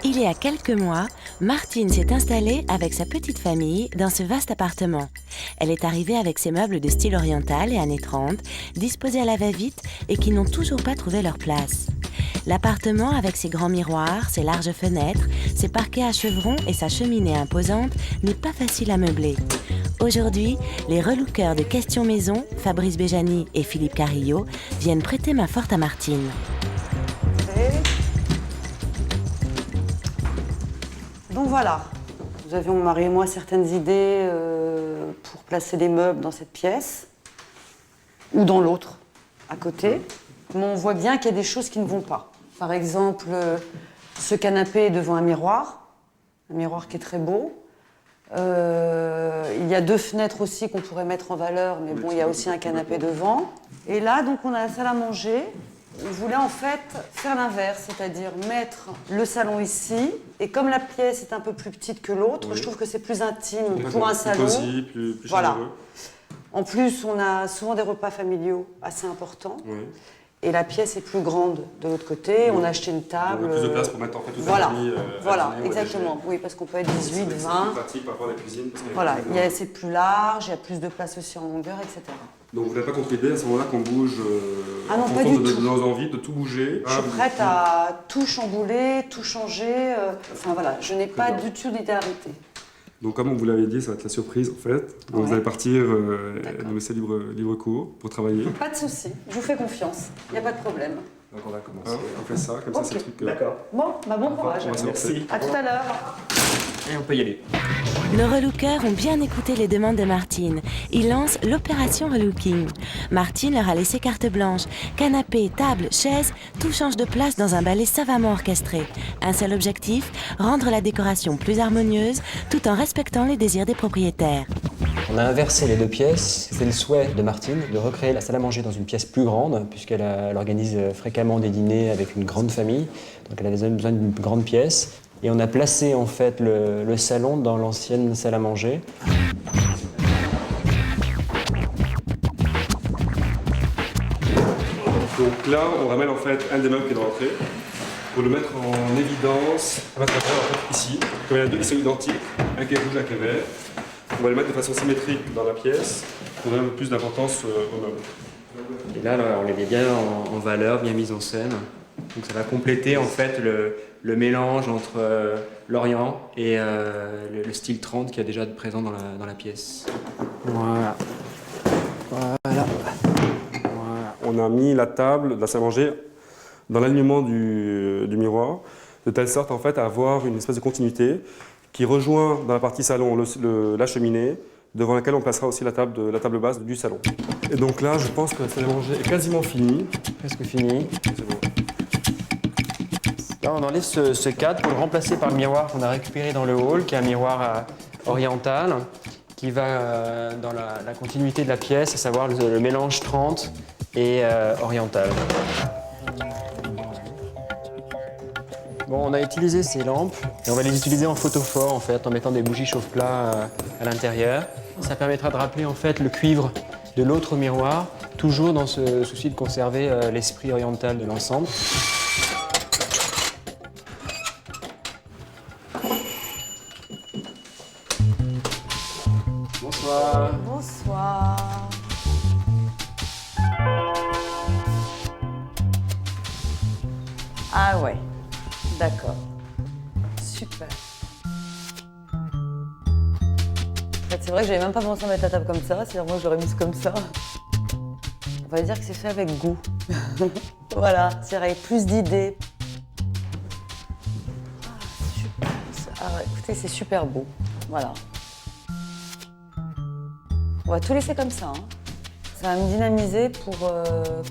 Il y a quelques mois, Martine s'est installée avec sa petite famille dans ce vaste appartement. Elle est arrivée avec ses meubles de style oriental et années 30, disposés à la va-vite et qui n'ont toujours pas trouvé leur place. L'appartement, avec ses grands miroirs, ses larges fenêtres, ses parquets à chevrons et sa cheminée imposante, n'est pas facile à meubler. Aujourd'hui, les relookers de Questions Maison, Fabrice Béjani et Philippe Carillo, viennent prêter main forte à Martine. Donc voilà, nous avions, mon mari et moi, certaines idées pour placer les meubles dans cette pièce ou dans l'autre, à côté. Mais on voit bien qu'il y a des choses qui ne vont pas. Par exemple, ce canapé est devant un miroir qui est très beau. Il y a 2 fenêtres aussi qu'on pourrait mettre en valeur, mais bon, il y a aussi un canapé devant. Et là, donc, on a la salle à manger. On voulait en fait faire l'inverse, c'est-à-dire mettre le salon ici, et comme la pièce est un peu plus petite que l'autre, je trouve que c'est plus intime pour un salon. Plus cosy, plus voilà. chaleureux. En plus, on a souvent des repas familiaux assez importants, Oui. et la pièce est plus grande de l'autre côté. On a acheté une table. On a plus de place pour mettre en fait toute voilà. la famille. Voilà, exactement. Oui, parce qu'on peut être 18, C'est 20. plus pratique par rapport à la cuisine. Voilà, c'est plus large, il y a plus de place aussi en longueur, etc. Donc vous n'avez pas contre l'idée à ce moment-là qu'on bouge Ah non, en pas fonction du de tout. nos envies, de tout bouger. Je suis prête à tout chambouler, tout changer. Enfin voilà, je n'ai pas du tout d'idée arrêtée. Donc comme vous l'avez dit, ça va être la surprise en fait. Donc vous allez partir nous laisser libre cours pour travailler. Pas de souci, je vous fais confiance, il n'y a pas de problème. Donc on va commencer. On fait ça, comme ça c'est le truc. D'accord. Bon, bon courage. Merci. À tout à l'heure. Et on peut y aller. Nos relookers ont bien écouté les demandes de Martine. Ils lancent l'opération relooking. Martine leur a laissé carte blanche. Canapé, table, chaise, tout change de place dans un ballet savamment orchestré. Un seul objectif, rendre la décoration plus harmonieuse, tout en respectant les désirs des propriétaires. On a inversé les 2 pièces. C'est le souhait de Martine de recréer la salle à manger dans une pièce plus grande, puisqu'elle organise fréquemment des dîners avec une grande famille. Donc elle a besoin d'une grande pièce. Et on a placé en fait le salon dans l'ancienne salle à manger. Donc là, on ramène en fait un des meubles qui est dans l'entrée pour le mettre en évidence à l'intérieur en fait ici. Comme il y en a 2 qui sont identiques, un qui est rouge, un qui est vert. On va le mettre de façon symétrique dans la pièce pour donner un peu plus d'importance aux meubles. Et là, on les met bien en valeur, bien mise en scène. Donc ça va compléter en fait le mélange entre l'Orient et le style 30 qui est déjà présent dans la pièce. Voilà. Voilà. On a mis la table de la salle à manger dans l'alignement du miroir, de telle sorte en fait à avoir une espèce de continuité qui rejoint dans la partie salon la cheminée, devant laquelle on placera aussi la table basse du salon. Et donc là, je pense que la salle à manger est quasiment finie. Presque fini. C'est bon. Là, on enlève ce cadre pour le remplacer par le miroir qu'on a récupéré dans le hall, qui est un miroir oriental, qui va dans la continuité de la pièce, à savoir le mélange 30 et oriental. Bon, on a utilisé ces lampes et on va les utiliser en photophore en fait, en mettant des bougies chauffe-plat à l'intérieur. Ça permettra de rappeler en fait le cuivre de l'autre miroir, toujours dans ce souci de conserver l'esprit oriental de l'ensemble. Bonsoir. Bonsoir. Ah ouais, d'accord. Super. En fait, c'est vrai que j'avais même pas pensé à mettre la table comme ça, c'est-à-dire moi je l'aurais mise comme ça. On va dire que c'est fait avec goût. Voilà, c'est-à-dire avec plus d'idées. Ah, super. Ah, ouais, écoutez, c'est super beau. Voilà. On va tout laisser comme ça. Hein. Ça va me dynamiser pour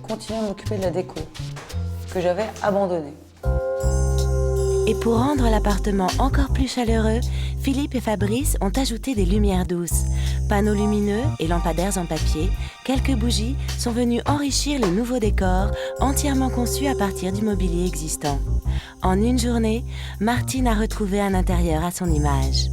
continuer à m'occuper de la déco que j'avais abandonnée. Et pour rendre l'appartement encore plus chaleureux, Philippe et Fabrice ont ajouté des lumières douces. Panneaux lumineux et lampadaires en papier, quelques bougies sont venues enrichir les nouveaux décors entièrement conçus à partir du mobilier existant. En une journée, Martine a retrouvé un intérieur à son image.